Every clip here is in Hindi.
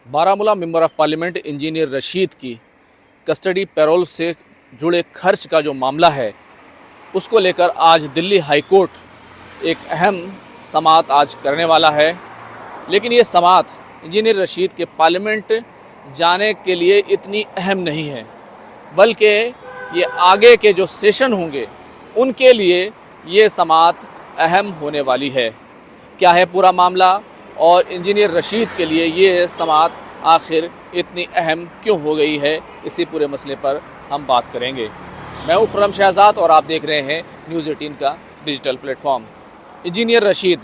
Baramulla member of parliament engineer Rashid की कस्टडी पैरोल से जुड़े खर्च का जो मामला है उसको लेकर आज दिल्ली हाई कोर्ट एक अहम समाअत आज करने वाला है। लेकिन ये समाअत इंजीनियर रशीद के पार्लियामेंट जाने के लिए इतनी अहम नहीं है, बल्कि ये आगे के जो सेशन होंगे उनके लिए ये समाअत अहम होने वाली है। क्या है पूरा मामला और इंजीनियर रशीद के लिए ये समाअत आखिर इतनी अहम क्यों हो गई है, इसी पूरे मसले पर हम बात करेंगे। मैं हूँ खुर्रम शहजाद और आप देख रहे हैं न्यूज़ 18 का digital platform. Engineer Rashid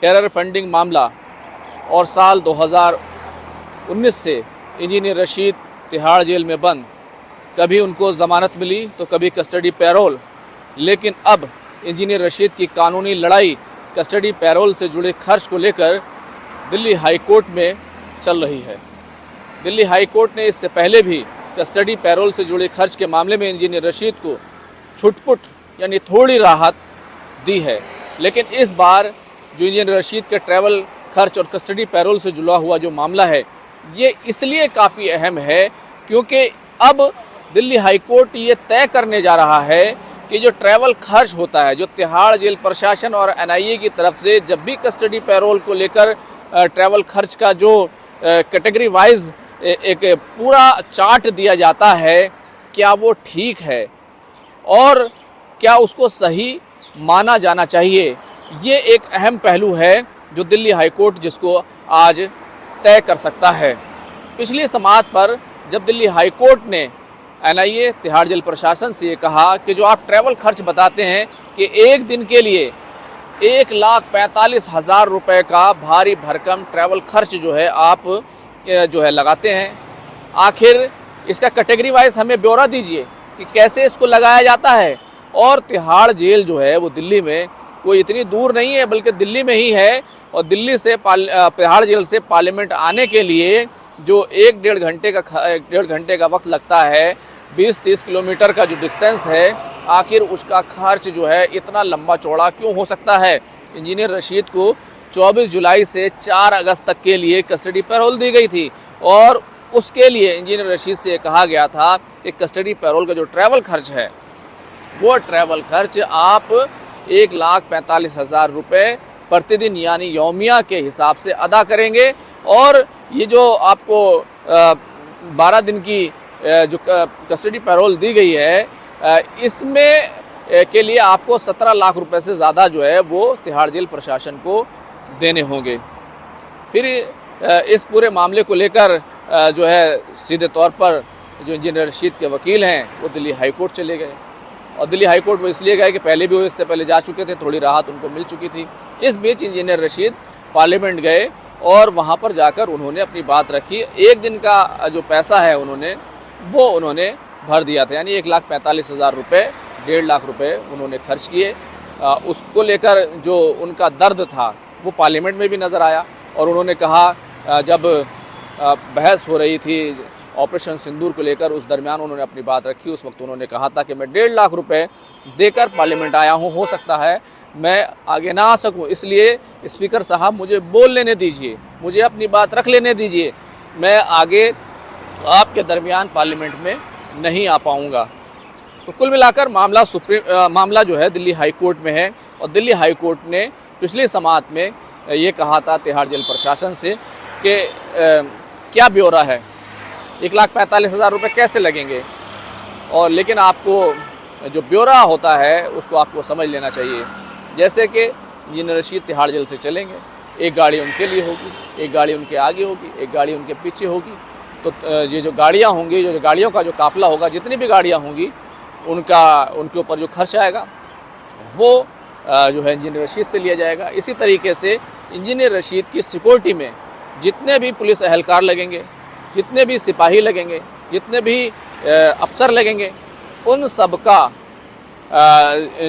terror funding मामला और साल 2019 से इंजीनियर रशीद तिहाड़ जेल में बंद, कभी उनको ज़मानत मिली तो कभी कस्टडी पैरोल। लेकिन अब इंजीनियर रशीद की कानूनी लड़ाई कस्टडी पैरोल से जुड़े खर्च को लेकर दिल्ली हाई कोर्ट में चल रही है। दिल्ली हाई कोर्ट ने इससे पहले भी कस्टडी पैरोल से जुड़े खर्च के मामले में इंजीनियर रशीद को छुटपुट यानी थोड़ी राहत दी है। लेकिन इस बार जो इंजीनियर रशीद के ट्रैवल खर्च और कस्टडी पैरोल से जुड़ा हुआ जो मामला है ये इसलिए काफ़ी अहम है क्योंकि अब दिल्ली हाई कोर्ट ये तय करने जा रहा है कि जो ट्रैवल खर्च होता है, जो तिहाड़ जेल प्रशासन और एनआईए की तरफ से जब भी कस्टडी पैरोल को लेकर ट्रैवल खर्च का जो कैटेगरी वाइज एक पूरा चार्ट दिया जाता है, क्या वो ठीक है और क्या उसको सही माना जाना चाहिए, ये एक अहम पहलू है जो दिल्ली हाई कोर्ट जिसको आज तय कर सकता है। पिछली समाअत पर जब दिल्ली हाई कोर्ट ने एनआईए तिहाड़ जेल प्रशासन से ये कहा कि जो आप ट्रैवल खर्च बताते हैं कि एक दिन के लिए 1,45,000 रुपये का भारी भरकम ट्रैवल खर्च जो है आप जो है लगाते हैं, आखिर इसका कैटेगरी वाइज हमें ब्यौरा दीजिए कि कैसे इसको लगाया जाता है। और तिहाड़ जेल जो है वो दिल्ली में कोई इतनी दूर नहीं है, बल्कि दिल्ली में ही है और दिल्ली से तिहाड़ जेल से पार्लियामेंट आने के लिए जो एक डेढ़ घंटे का वक्त लगता है, 20-30 किलोमीटर का जो डिस्टेंस है, आखिर उसका खर्च जो है इतना लंबा चौड़ा क्यों हो सकता है। इंजीनियर रशीद को 24 जुलाई से 4 अगस्त तक के लिए कस्टडी पैरोल दी गई थी और उसके लिए इंजीनियर रशीद से कहा गया था कि कस्टडी पैरोल का जो ट्रैवल खर्च है वो ट्रैवल खर्च आप 1,45,000 रुपये प्रतिदिन यानी यौमिया के हिसाब से अदा करेंगे। और ये जो आपको 12 दिन की जो कस्टडी पैरोल दी गई है इसमें के लिए आपको 17 लाख रुपए से ज़्यादा जो है वो तिहाड़ जेल प्रशासन को देने होंगे। फिर इस पूरे मामले को लेकर जो है सीधे तौर पर जो इंजीनियर रशीद के वकील हैं वो दिल्ली हाई कोर्ट चले गए और दिल्ली हाई कोर्ट वो इसलिए गए कि पहले भी वो इससे पहले जा चुके थे, थोड़ी राहत उनको मिल चुकी थी। इस बीच इंजीनियर रशीद पार्लियामेंट गए और वहाँ पर जाकर उन्होंने अपनी बात रखी। एक दिन का जो पैसा है उन्होंने भर दिया था, यानी 1,45,000 रुपये, 1.5 लाख रुपये उन्होंने खर्च किए। उसको लेकर जो उनका दर्द था वो पार्लियामेंट में भी नज़र आया और उन्होंने कहा जब बहस हो रही थी ऑपरेशन सिंदूर को लेकर, उस दरमियान उन्होंने अपनी बात रखी। उस वक्त उन्होंने कहा था कि मैं 1.5 लाख रुपये देकर पार्लियामेंट आया हूँ, हो सकता है मैं आगे ना आ सकूँ, इसलिए स्पीकर साहब मुझे बोल लेने दीजिए, मुझे अपनी बात रख लेने दीजिए, मैं आगे आपके दरमियान पार्लियामेंट में नहीं आ पाऊँगा। तो कुल मिलाकर मामला जो है दिल्ली हाई कोर्ट में है और दिल्ली हाई कोर्ट ने पिछली समाअत में ये कहा था तिहाड़ जेल प्रशासन से कि क्या ब्यौरा है, 1,45,000 रुपये कैसे लगेंगे, और लेकिन आपको जो ब्यौरा होता है उसको आपको समझ लेना चाहिए। जैसे कि इंजीनियर रशीद तिहाड़ जेल से चलेंगे, एक गाड़ी उनके लिए होगी, एक गाड़ी उनके आगे होगी, एक गाड़ी उनके पीछे होगी। तो ये जो गाड़ियाँ होंगी, जो गाड़ियों का जो काफ़िला होगा, जितनी भी गाड़ियाँ होंगी उनके ऊपर जो खर्च आएगा वो जो है इंजीनियर रशीद से लिया जाएगा। इसी तरीके से इंजीनियर रशीद की सिक्योरिटी में जितने भी पुलिस एहलकार लगेंगे, जितने भी सिपाही लगेंगे, जितने भी अफसर लगेंगे, उन सब का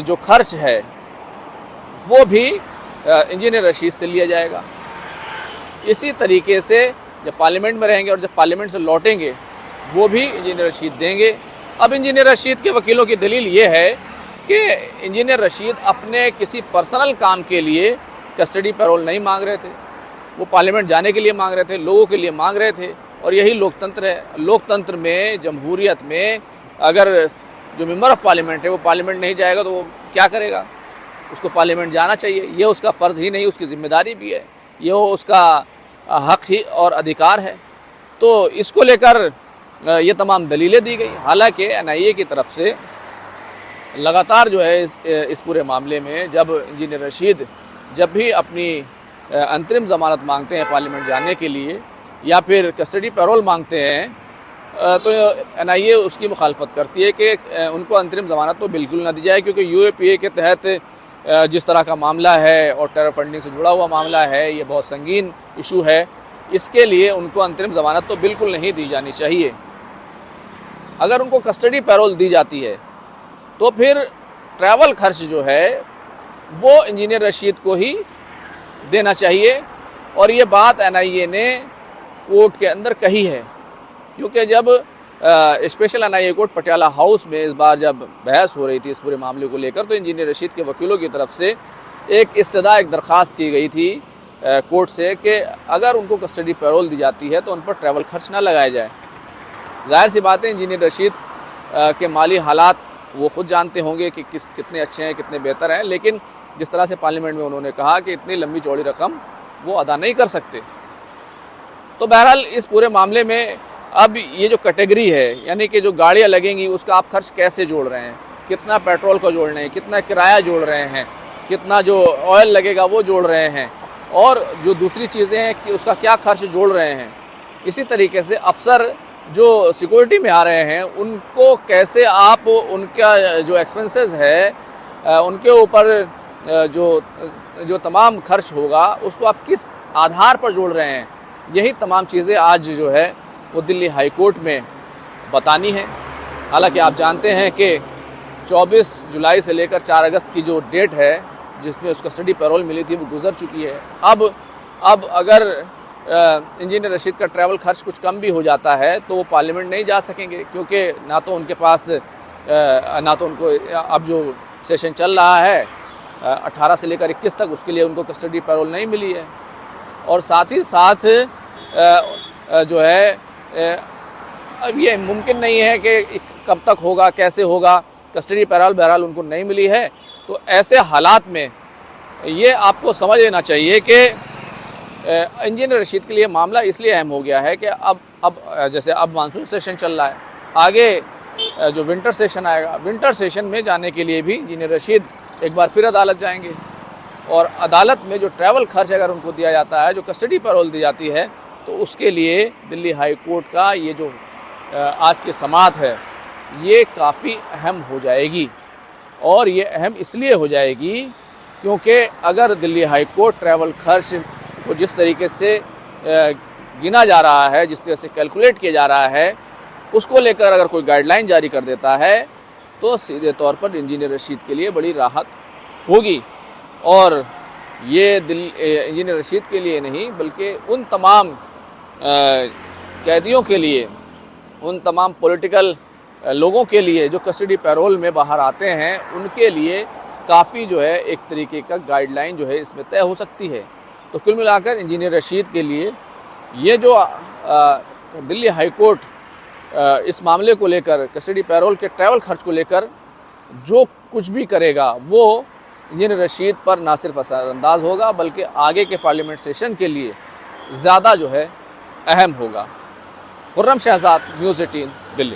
जो खर्च है वो भी इंजीनियर रशीद से लिया जाएगा। इसी तरीके से जब पार्लियामेंट में रहेंगे और जब पार्लियामेंट से लौटेंगे वो भी इंजीनियर रशीद देंगे। अब इंजीनियर रशीद के वकीलों की दलील ये है कि इंजीनियर रशीद अपने किसी पर्सनल काम के लिए कस्टडी पैरोल नहीं मांग रहे थे, वो पार्लियामेंट जाने के लिए मांग रहे थे, लोगों के लिए मांग रहे थे। और यही लोकतंत्र है। लोकतंत्र में, जमहूरियत में अगर जो मेंबर ऑफ पार्लियामेंट है वो पार्लियामेंट नहीं जाएगा तो वो क्या करेगा? उसको पार्लियामेंट जाना चाहिए। ये उसका फ़र्ज़ ही नहीं, उसकी ज़िम्मेदारी भी है, ये उसका हक़ ही और अधिकार है। तो इसको लेकर ये तमाम दलीलें दी गई। हालांकि NIA की तरफ से लगातार जो है इस पूरे मामले में जब इंजीनियर रशीद जब भी अपनी अंतरिम ज़मानत मांगते हैं पार्लियामेंट जाने के लिए या फिर कस्टडी पैरोल मांगते हैं, तो NIA उसकी मुखालफत करती है कि उनको अंतरिम ज़मानत तो बिल्कुल ना दी जाए, क्योंकि UAPA के तहत जिस तरह का मामला है और टेरर फंडिंग से जुड़ा हुआ मामला है, ये बहुत संगीन इशू है। इसके लिए उनको अंतरिम ज़मानत तो बिल्कुल नहीं दी जानी चाहिए। अगर उनको कस्टडी पैरोल दी जाती है तो फिर ट्रैवल खर्च जो है वो इंजीनियर रशीद को ही देना चाहिए। और ये बात NIA ने कोर्ट के अंदर कही है, क्योंकि जब special NIA court Patiala house में इस बार जब बहस हो रही थी इस पूरे मामले को लेकर, तो इंजीनियर रशीद के वकीलों की तरफ से एक दरख्वास्त की गई थी कोर्ट से कि अगर उनको कस्टडी पैरोल दी जाती है तो उन पर ट्रैवल खर्च ना लगाया जाए। जाहिर सी बात है, इंजीनियर रशीद के माली हालात वो खुद जानते होंगे कि कितने अच्छे हैं, कितने बेहतर हैं, लेकिन जिस तरह से पार्लियामेंट में उन्होंने कहा कि इतनी लंबी चौड़ी रकम वो अदा नहीं कर सकते। तो बहरहाल इस पूरे मामले में अब ये जो कैटेगरी है, यानी कि जो गाड़ियाँ लगेंगी उसका आप खर्च कैसे जोड़ रहे हैं, कितना पेट्रोल का जोड़ रहे हैं, कितना किराया जोड़ रहे हैं, कितना जो ऑयल लगेगा वो जोड़ रहे हैं, और जो दूसरी चीज़ें हैं कि उसका क्या खर्च जोड़ रहे हैं। इसी तरीके से अफसर जो सिक्योरिटी में आ रहे हैं उनको कैसे आप उनका जो एक्सपेंसेस है उनके ऊपर जो तमाम खर्च होगा उसको आप किस आधार पर जोड़ रहे हैं, यही तमाम चीज़ें आज जो है वो दिल्ली हाई कोर्ट में बतानी है। हालांकि आप जानते हैं कि 24 जुलाई से लेकर 4 अगस्त की जो डेट है जिसमें उसको कस्टडी पैरोल मिली थी वो गुजर चुकी है। अब अगर इंजीनियर रशीद का ट्रैवल खर्च कुछ कम भी हो जाता है तो वो पार्लियामेंट नहीं जा सकेंगे, क्योंकि ना तो उनके पास ना तो उनको अब जो सेशन चल रहा है 18 से लेकर 21 तक, उसके लिए उनको कस्टडी पैरोल नहीं मिली है। और साथ ही साथ जो है अब ये मुमकिन नहीं है कि कब तक होगा, कैसे होगा, कस्टडी पैरोल बहरहाल उनको नहीं मिली है। तो ऐसे हालात में ये आपको समझ लेना चाहिए कि इंजीनियर रशीद के लिए मामला इसलिए अहम हो गया है कि अब जैसे अब मानसून सेशन चल रहा है, आगे जो विंटर सेशन आएगा, विंटर सेशन में जाने के लिए भी इंजीनियर रशीद एक बार फिर अदालत जाएंगे। और अदालत में जो ट्रैवल खर्च अगर उनको दिया जाता है, जो कस्टडी पैरोल दी जाती है, तो उसके लिए दिल्ली हाई कोर्ट का ये जो आज की समाअत है ये काफ़ी अहम हो जाएगी। और ये अहम इसलिए हो जाएगी क्योंकि अगर दिल्ली हाई कोर्ट ट्रैवल खर्च को जिस तरीके से गिना जा रहा है, जिस तरह से कैलकुलेट किया जा रहा है, उसको लेकर अगर कोई गाइडलाइन जारी कर देता है तो सीधे तौर पर इंजीनियर रशीद के लिए बड़ी राहत होगी। और ये इंजीनियर रशीद के लिए नहीं बल्कि उन तमाम कैदियों के लिए, उन तमाम पॉलिटिकल लोगों के लिए जो कस्टडी पैरोल में बाहर आते हैं, उनके लिए काफ़ी जो है एक तरीके का गाइडलाइन जो है इसमें तय हो सकती है। तो कुल मिलाकर इंजीनियर रशीद के लिए ये जो दिल्ली हाई कोर्ट इस मामले को लेकर, कस्टडी पैरोल के ट्रैवल खर्च को लेकर जो कुछ भी करेगा वो इंजीनियर रशीद पर ना सिर्फ असरअंदाज होगा बल्कि आगे के पार्लियामेंट सेशन के लिए ज़्यादा जो है अहम होगा। खुर्रम शहजाद, न्यूज़ 18, दिल्ली।